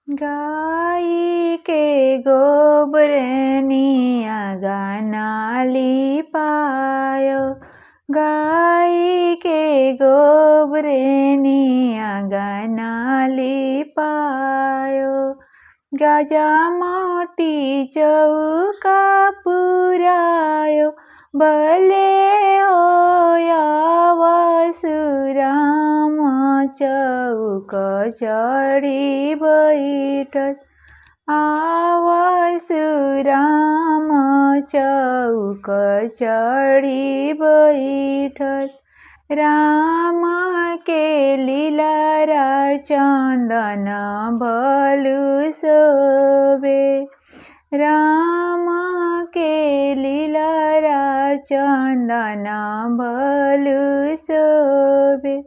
गाई के गोबरनी आँगना लिपायो। गाई के गोबरनी आँगना लिपायो। गाजा मोती चौका पुरायो। भले होया वसुराम चौक चढी बैठस। वसुराम चौक चढी बैठस। राम के लीलारा चंदन भलु शोभे। राम के लीलारा चंदन भलु शोभे।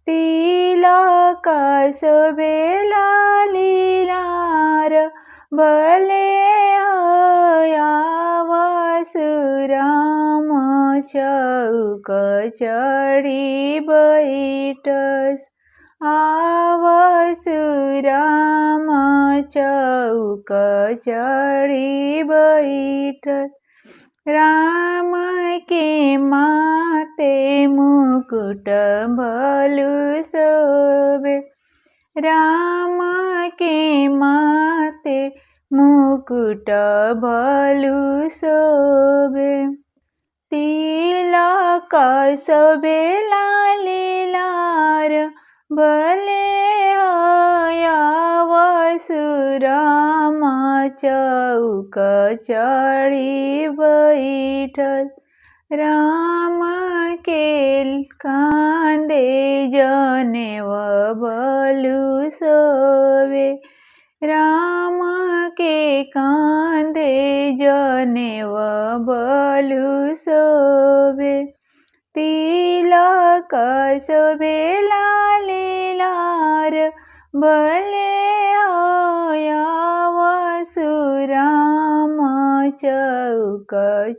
तिलक शोभेला लीलार। भले होया वसुराम चौक चढी बैठस। वसुराम चौक चढी बैठस। राम के माथे मुकुट भलु शोभे। राम के माथे मुकुट भलु शोभे। तिलक शोभेला लीलार। भले होया वसुराम चौक चढी बैठस। राम के कांधे जनेऊ भलु शोभे। राम के कांधे जनेऊ भलु शोभे। तिलक शोभेला लीलार। भले होया वसुराम चौक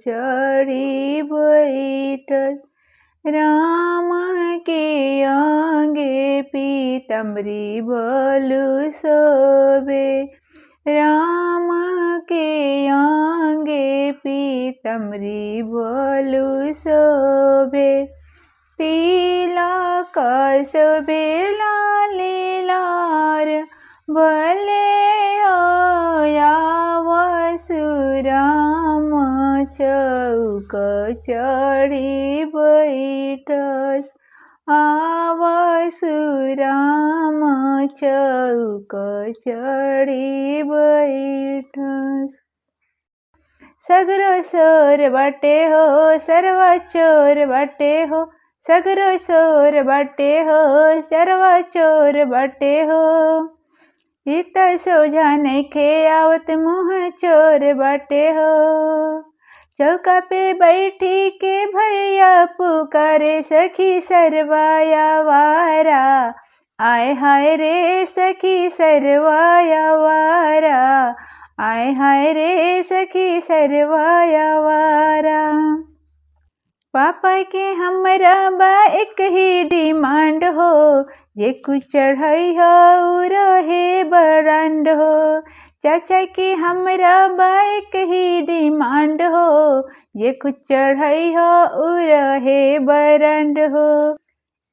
चढी बैठस। राम के अंगे पीताम्बरी भलु शोभे। राम के अंगे पीताम्बरी भलु शोभे। तिलक शोभेला लीलार। भले होया वसुराम चौक चढी बैठस। वसुराम चौक चढी बैठस। सगरो शोर बाटे हो सर्व चोर बाटे हो। सगरो शोर बाटे हो सर्व चोर बाटे हो। इत सोझा नइखे आवत मुँह चोर बाटे हो। चौका पे बैठी के भैया पुकारे सखी सरवाया वारा। आय हाय रे सखी सरवाया वारा। आय हाय रे सखी सरवाया वारा। पापा के हमरा बा एक ही डिमांड हो। जे कुछ चढ़ाई हो रहे बरांड हो। चाचा के हमरा बा एक ही डिमांड हो। जे कुछ चढ़ाई हो रहे बरांड हो।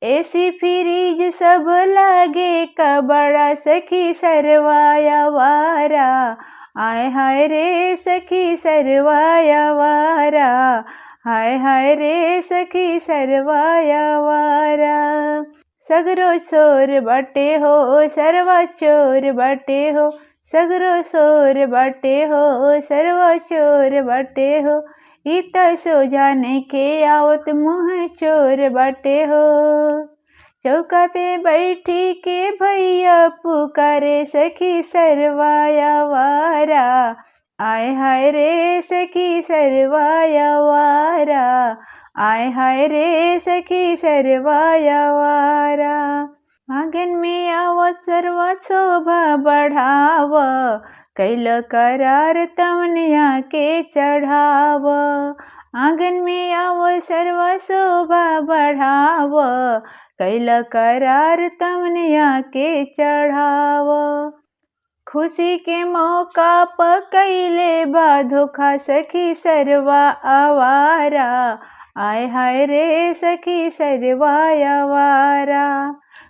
एसी फ्रिज सब लागे का बड़ा सखी सरवाया वारा। आय हाय रे सखी सरवाया वारा। हाय हाय रे सखी सरवाया वारा। सगरो शोर बाटे हो सर्व चोर बाटे हो। सगरो शोर बाटे हो सर्व चोर बाटे हो। इत सोझा नइखे आवत मुँह चोर बाटे हो। चौका पे बैठी के भैया पुकारे सखी सरवाया वारा। आय हाय रे सखी सरवाया वारा। आय हाय रे सखी सरवाया वारा। आंगन में आवत सर्व शोभा बढ़ाव। कैल करार तमनिया के चढ़ाव। आंगन में आव सर्व शोभा बढ़ाव। कैल करार तमनिया के चढ़ाव। खुशी के मौका प कैले बा धोखा सखी सरवा आवारा। आय हाय रे सखी सरवा आवारा।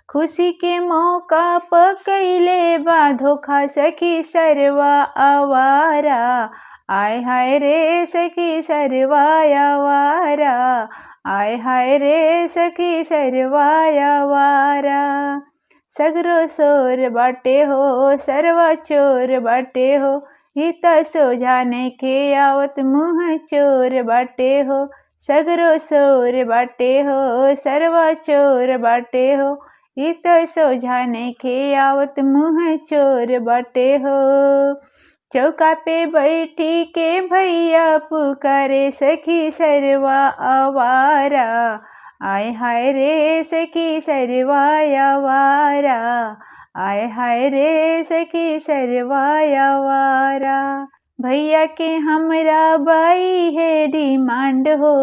खुशी के मौका प कैले बा धोखा सखी सरवा आवारा। आय हाय रे सखी सरवा आवारा। आय हाय रे सखी सरवा आवारा। सगरो सोर बाटे हो सरवा चोर बाटे हो। हित सोझा नइखे आवत मुँह चोर बाटे हो। सगरो सोर बाटे हो सरवा चोर बाटे हो। हित सोझा नइखे आवत मुँह चोर बाटे हो। चौका पे बैठी के भैया पुकारे सखी सरवा आवारा। आय हाय रे सखी सरवा आवारा। आय हाय रे सखी सरवा आवारा। भैया के हमरा बाई है डिमांड हो।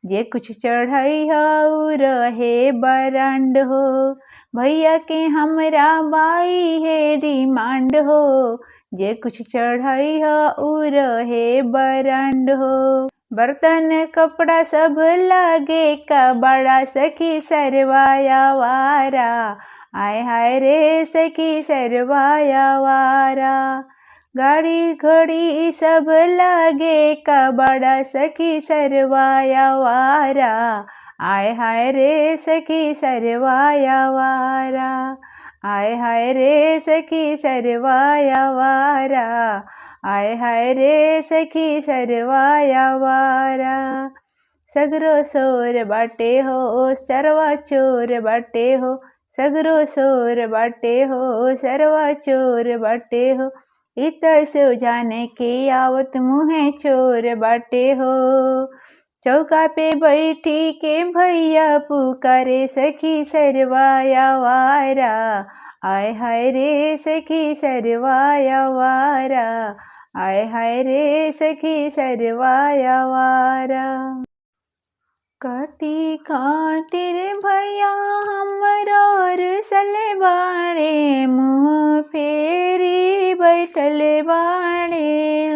जे कुछ चढ़ाई हो रहे बरांड हो। भैया के हमरा बाई है डिमांड हो। जे कुछ चढ़ाई हो रहे बरांड हो। बर्तन कपड़ा सब लागे का बड़ा सखी सरवा आवारा। आय हाय रे सखी सरवा आवारा। गाड़ी घड़ी सब लागे का बड़ा सखी सरवा आवारा। आय हाय रे सखी सरवा आवारा। आय हाय रे सखी सरवा आवारा। आय हाय रे सखी सरवा आवारा। सगरो सोर बाटे हो सरवा चोर बाटे हो। सगरो सोर बाटे हो सरवा चोर बाटे हो। इत सोझा नइखे आवत मुँह चोर बाटे हो। चौका पे बैठी के भैया पुकारे सखी सरवा आवारा। आय हाय रे सखी सरवा आवारा। आय हाय रे सखी सरवा आवारा। कथी खातिर भैया हमरा रुसल बाड़े मुँह फेरी बैठल बाड़े।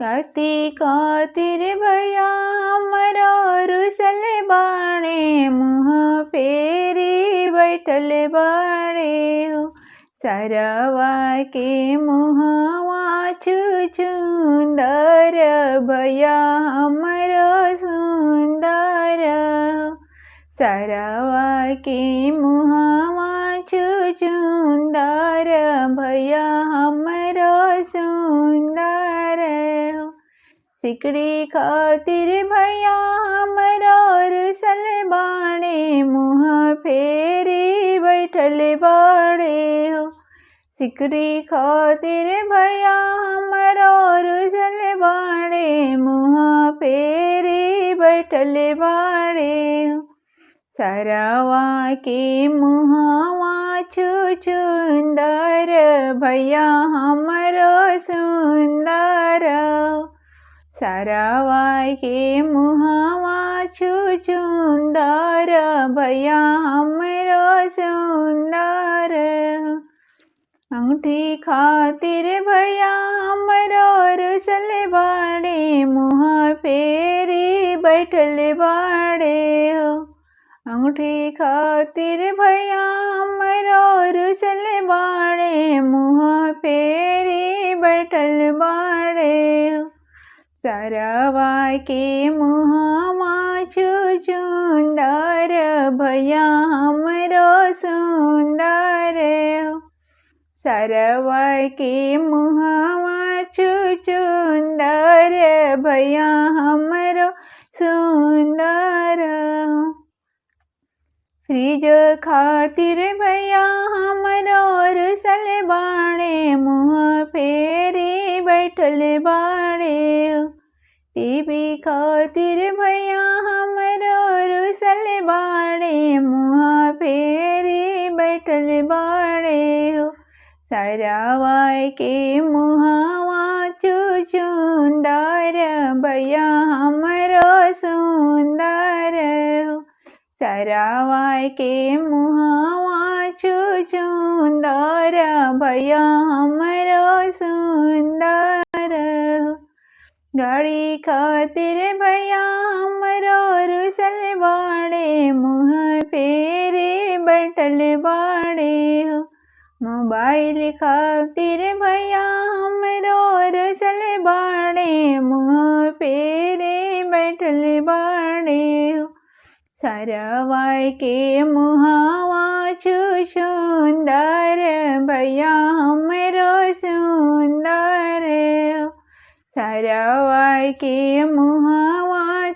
कथी खातिर भैया हमरा रुसल बाड़े मुँह फेरी बैठल बाड़े। सरवा के मुँहवा छुछुंदर भैया हमरो सुंदर। सरवा के मुँहवा छुछुंदर भैया हमरो सुंदर। सिकड़ी खातिर भैया हमरो रुसल बाड़े मुँह फेरी बैठल बाड़े हो। सिकड़ी खातिर भैया हमरो रुसल बाड़े मुँह फेरी बैठल बाड़े हो। सरवा के मुँहवा छुछुंदर भैया हमरो सुंदर। सरवा के मुँहवा छुछुंदर भैया हमरो सुंदर। अंगूठी खातिर भैया हमरो रुसल बाड़े मुँह फेरी बैठल बाड़े हो। अंगूठी खातिर भैया हमरो रुसल बाड़े मुँह फेरी बैठल बाड़े हो। सरवा के मुँहवा छुछुंदर भैया हमरो सुंदर हो। सरवा के मुँहवा छुछुंदर भैया हमरो सुंदर हो। फ्रिज खातिर भैया हमरो रुसल बाड़े मुँह फेरी बैठल बाड़े हो। टीवी खातिर भैया हमरो रुसल बाड़े मुँह फेरी बैठल बाड़े हो। सरवा के मुँहवा छुछुंदर भैया हमरो सुंदर हो। सरवा के मुँहवा सुंदर भैया हमरो सुंदर हो। गाड़ी खातिर भैया हमरो रुसल बाड़े मुँह फेरे बैठल बाड़े हो। मोबाइल खातिर भैया हमरो रुसल बाड़े मुँह फेरे बैठल बाड़े हो। सरवाई के मुहावा सुंदर भैया हमरो सुंदर हो। सरवाई के मुहावा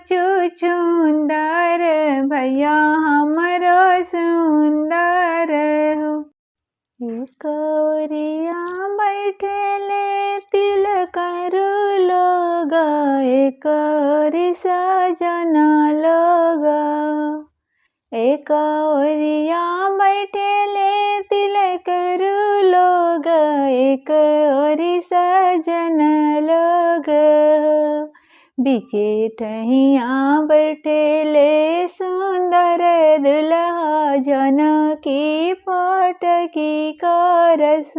सुंदर भैया हमरो सुंदर हो। एक ओरिया बैठले तिलक लोग एक ओरी सजना लोग। एक ओरिया बैठले तिलक लोग एक ओरी सजन लोग। बीचे ठहिया बैठले सुंदर दुल्हा जनकी पटकी करस।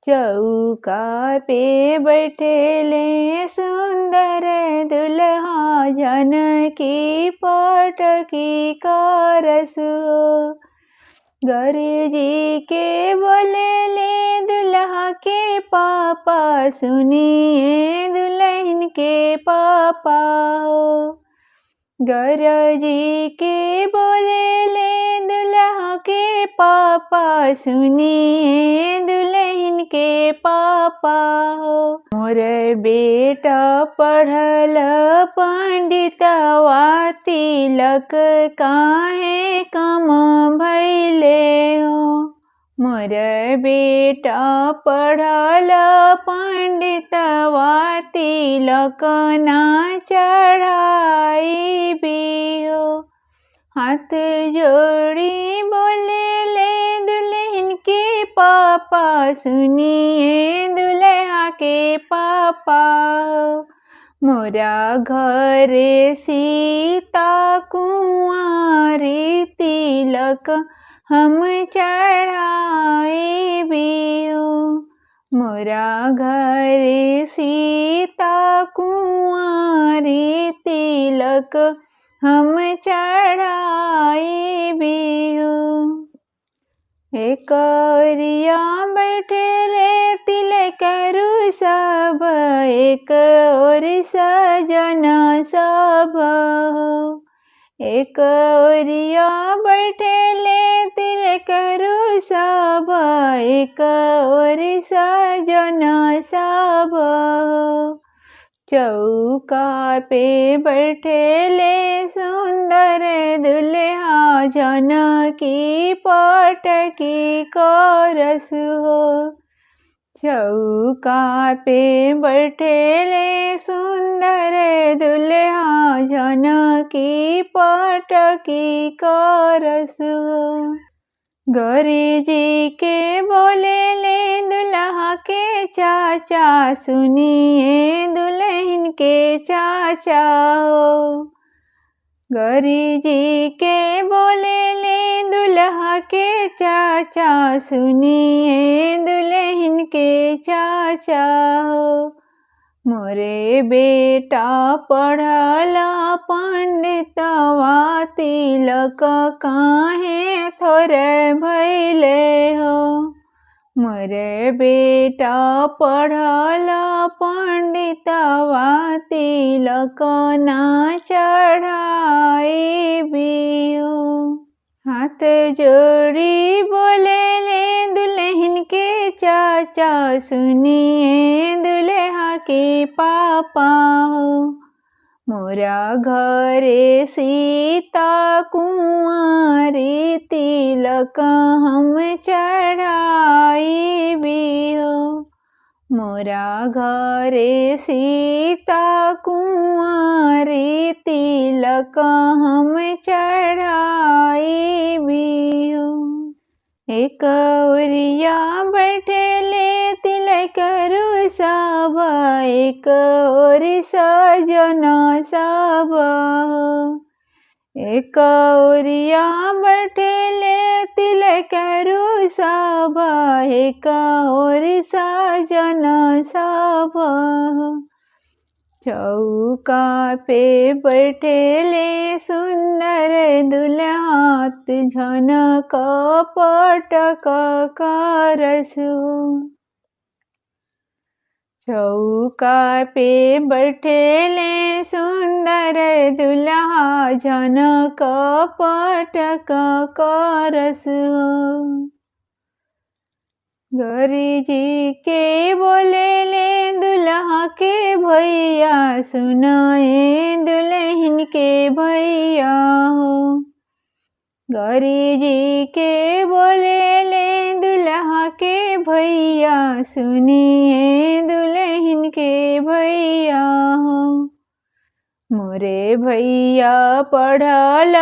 चौका पे बैठले सुंदर दुल्हा जनकी पटकी करस। गौरी के बोलेले दुल्हा के पापा सुनिए दुल्हन के पापा हो। गौरी के बोलेले दुल्हा के पापा सुनिए दुल्हन के पापा हो। मोर बेटा पढ़ल पंडितवा तिलक काहे कम भइले हो। मोर बेटा पढ़ल पंडितवा तिलक ना चढ़ाई भी हो। हाथ जोड़ी बोलेले दुल्हन के पापा सुनिए दुल्हा के पापा हो। मोरा घरे सीता कुंवारी तिलक हम चढ़ाई भी हो। मोरा घरे सीता कुंवारी तिलक हम चढ़ाई भी हो। एक ओरिया बैठले तिलक सब एक ओर सजना सब हो। एक ओरिया बैठले तिलक सब एक ओर सजना सब हो। चौका पे बैठले सुंदर दुल्हा जनकी पटकी करस हो। चौका पे बैठले सुंदर दुल्हा जनकी पटकी करस हो। गौरी जी के बोलेले दुल्हा के चाचा सुनिए दुल्हन के चाचा हो। गौरी जी के बोलेले दुल्हा के चाचा सुनिए दुल्हन के चाचा हो। मोरे बेटा पढ़ल पंडितवा तिलक काहे थोरे भइले हो। मोरे बेटा पढ़ल पंडितवा तिलक ना चढ़ाई भी हो। हाथ जोड़ी बोलेले दुल्हन के चाचा सुनिए दुल्हा के पापा हो। मोरा घरे सीता कुंवारी तिलक हम चढ़ाई भी हो। मोरा घरे सीता कुंवारी तिलक हम चढ़ाई भी हो। एक ओरिया बैठले तिलक सब एक ओर सजना सब हो। एक ओरिया बैठले तिलक सभा एक और सजन सभा। चौका पे बैठेले सुंदर दुल्हा झनक पटक करसु। चौका पे बैठेले सुंदर दुल्हा झनक पटक करसु। गौरी जी के बोलेले दुल्हा के भैया सुनाए दुल्हन के भैया हो। गौरी जी के बोलेले दुल्हा के भैया सुनिए दुल्हन के भैया हो। मोरे भैया पढ़ल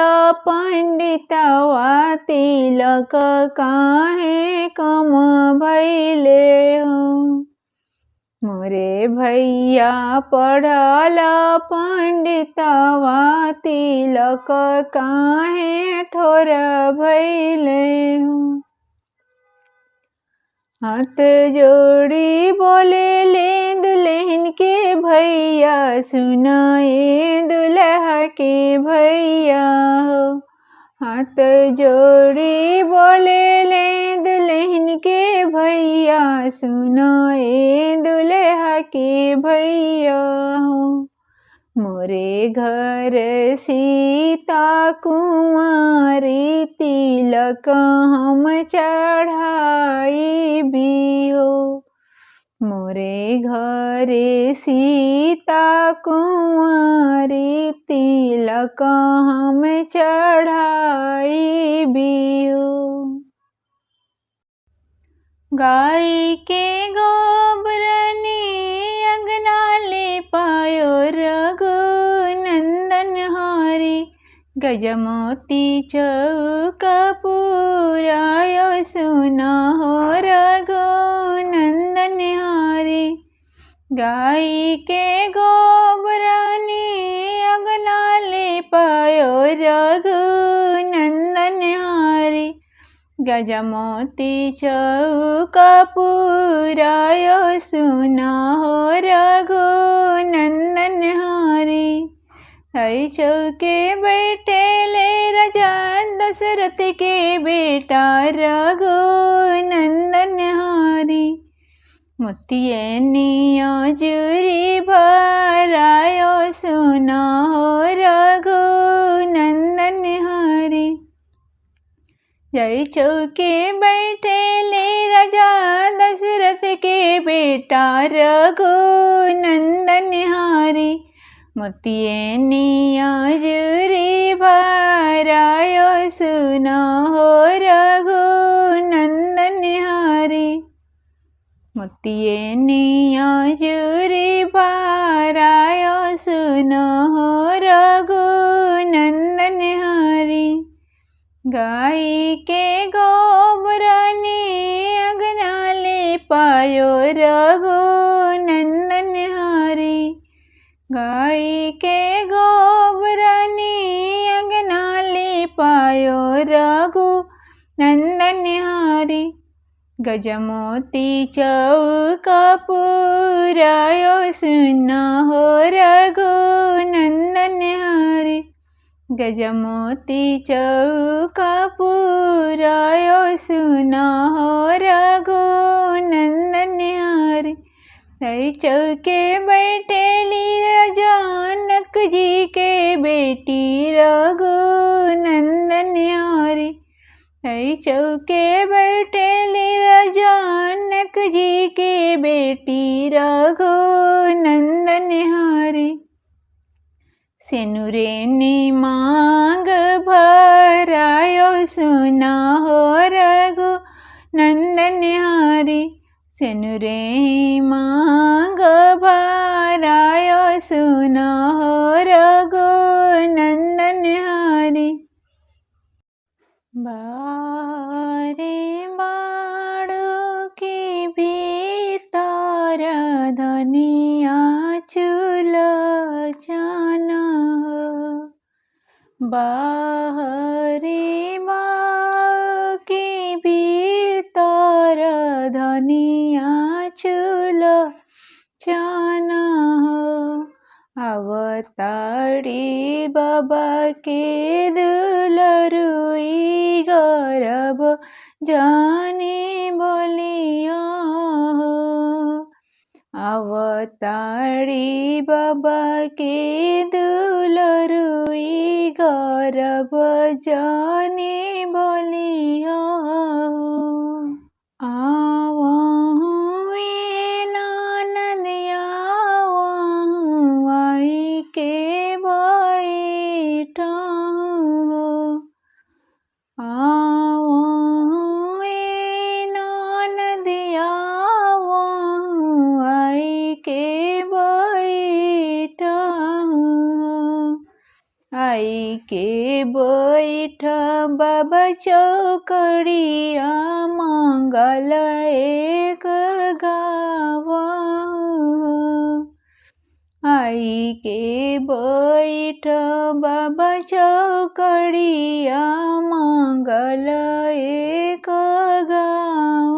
पंडितवा तिलक काहे कम भैले हो। मोरे भैया पढ़ल पंडितवा तिलक काहे थोर भैले हो। हाथ जोड़ी बोलेले दुल्हन के भैया सुनाए दुल्हा के भैया हो। हाथ जोड़ी बोलेले दुल्हन के भैया सुनाए दुल्हा के भैया हो। मोरे घर सीता कुंवारी तिलक हम चढ़ाई भी हो। मोरे घरे सीता कुंवारी तिलक हम चढ़ाई भी हो। गाय के गोबरनी अंगना ले पायो रघुनंदन हारी। गजमोती चौका पुरायो सुना हो रघुनंदन हारी। गाय के गोबरनी अंगना ले पायो रघुनंदन हारी। गजमोती चौका पुरायो सुना हो रघुनंदन हारी। हई चौके बैठेले राजा दशरथ के बेटा रघुनंदन हारी। मोतिये नियोजुरी भरायो सुना हो रघुनंदन हारी। जय चौके बैठेले राजा दशरथ के बेटा रघुनंदन हारी। मोतिये नियोजुरी भरायो सुना हो रघुनंदन हारी। मोतिये नियोजुरी भरायो सुना हो रघुनंदन हारी। गाय के गोबरनी अंगना ले पायो रघुनंदन हारी। गाय के गोबरनी अंगना ले पायो रघुनंदन हारी। गजमोती चौका पुरायो सुना हो रघुनंदन हारी। गजमोती चौका पुरायो सुना हो रघुनंदन हारी। हई चौके बैठेली जनक जी के बेटी रघुनंदन हारी। हई चौके बैठेली जनक जी के बेटी रघुनंदन हारी। सेनुरे ने मांग भरायो सुना हो रघुनंदन हारी। सेनुरे मांग भरायो सुना हो रघुनंदन हारी। बारे बाड़ों के भीतर धनिया चूल्हा जाना। बाहरी माँ धनिया चूलो जाना हो। अवतारी बाबा के दुलरुई गौरव जाने बोलिया हो। अवतारी बाबा के दुलरुई गौरव जाने बोलिया हो। आवहूँ ये नानदिया आई के बैठहूँ हो। आवहूँ ये नानदिया आई के बैठहूँ हो। आई के बैठ बाबा चौकड़िया मंगल एक गावहूँ। आई के बैठ बाबा चौकड़िया मंगल एक गावहूँ।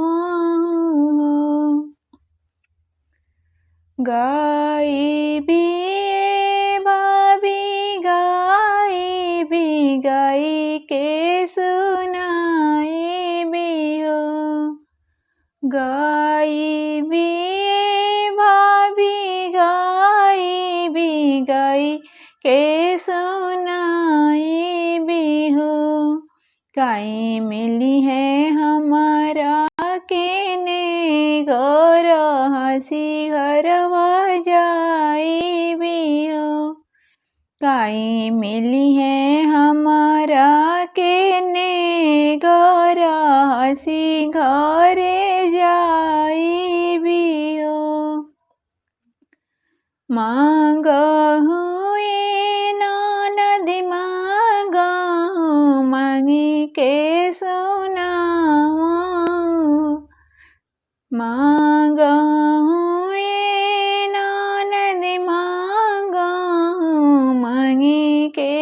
गाई भी भाभी गाई के सुनाई भी हो। गाई भी भाभी गाई के सुनाई भी हो। काई मिली है हमारा के ने गौर हसी घर जाई भी हो। काई मिली है हमारा के ने गौर हसी घरे जाई भी हो। मांगहूँ ये ननदी मांगहूँ मांगी के सुनाऊँ। मांगहूँ ये ननदी मांगहूँ मांगी के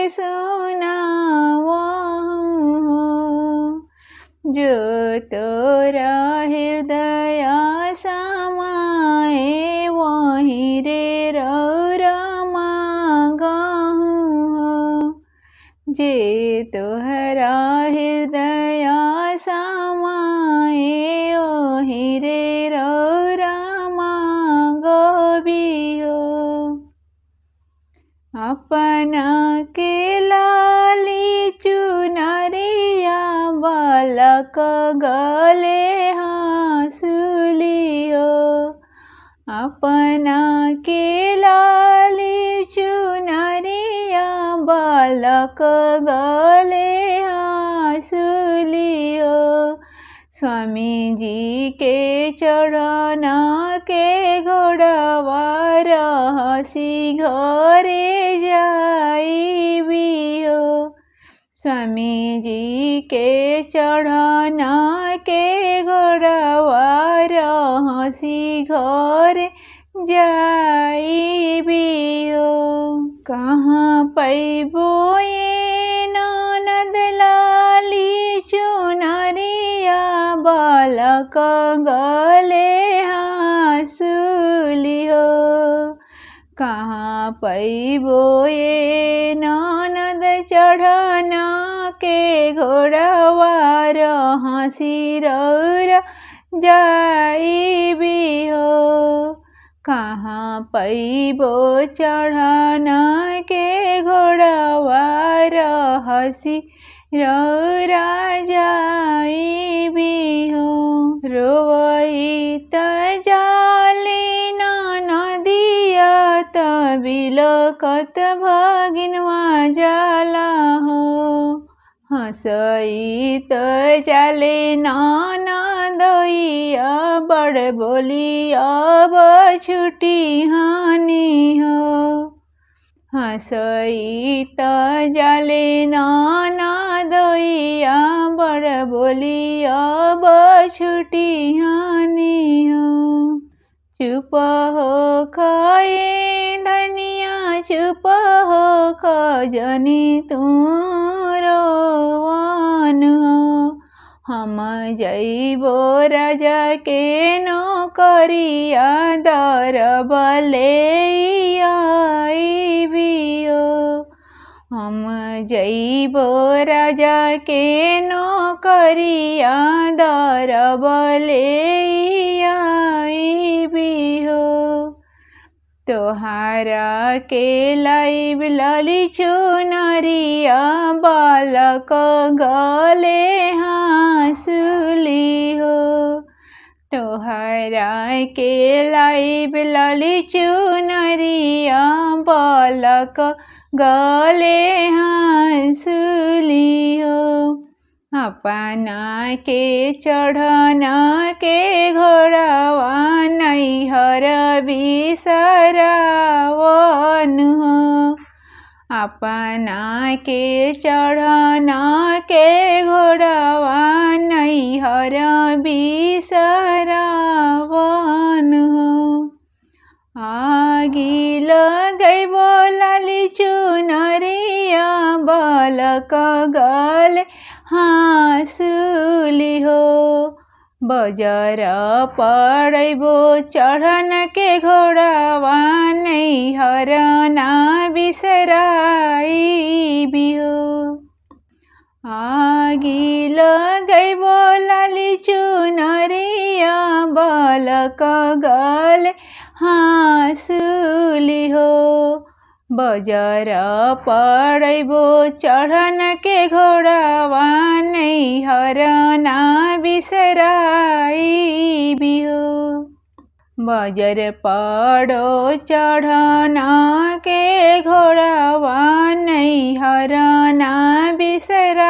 सुनाऊँ। जो तोरा हृदय समाए वही रे रौरा मांगहूँ। जे तोहरा हृदय समाए वही रे रौरा मांगबी हो। अपना के लाली चुनरिया बालक गले हासुली हो। अपना के लाली चुनरिया बालक गले हासुली हो। स्वामी जी के चढ़ना के घोड़वा रहसी घरे जाई भी हो। स्वामी जी के चढ़ना के घोड़वा रहसी घरे जाई भी हो। कहाँ पैबो ये ननद लाली चुनरिया बालक गले हासुली हो। कहाँ पैबो ये ननद चढ़ना के घोड़वा रहसी रौरा जाई भी हो। कहाँ पैबो चढ़ना के घोड़वा रहसी रौरा जाई भी हो। रोवई त जाली नदिया त बिलकत भगिनवा जाला हो। हंसई त जाले ननदइया बड़ बोली अब छुटी हानि हो। हंसई त जाले ननदइया बड़ बोली अब छुटी हानि हो। चुप हो खाए धनिया चुप हो खजनी तू रोवन हो। हम हम जइबो राजा के नौकरिया दरब ले आइबियो। हम जइबो राजा के नौकरिया दरब ले आइबियो। तोहारा के लाइब लाली चुनरिया बालक गले हाँसुली हो। तोहरा के लाइब लाली चुनरिया बालक गले हाँसुली हो। अपना के चढ़ना के घोड़ावा नैहर बिसरावन हो। अपना के चढ़ना के घोड़ावा नैहर बिसरावन हो। आगी लगैबो लाली चुनरिया बालक गले हाँसुली हो। बजर पड़ैबो चढ़न के घोड़ावा नैहर ना बिसराइबियो। आगी लगैबो लाली चुनरिया बालक गले हाँसुली हो। बजर पड़ैबो चढ़न के घोड़ावा नैहर ना बिसराइबियो। बजर पड़ो चढ़ना के घोड़ावा नैहर ना बिसराइबियो।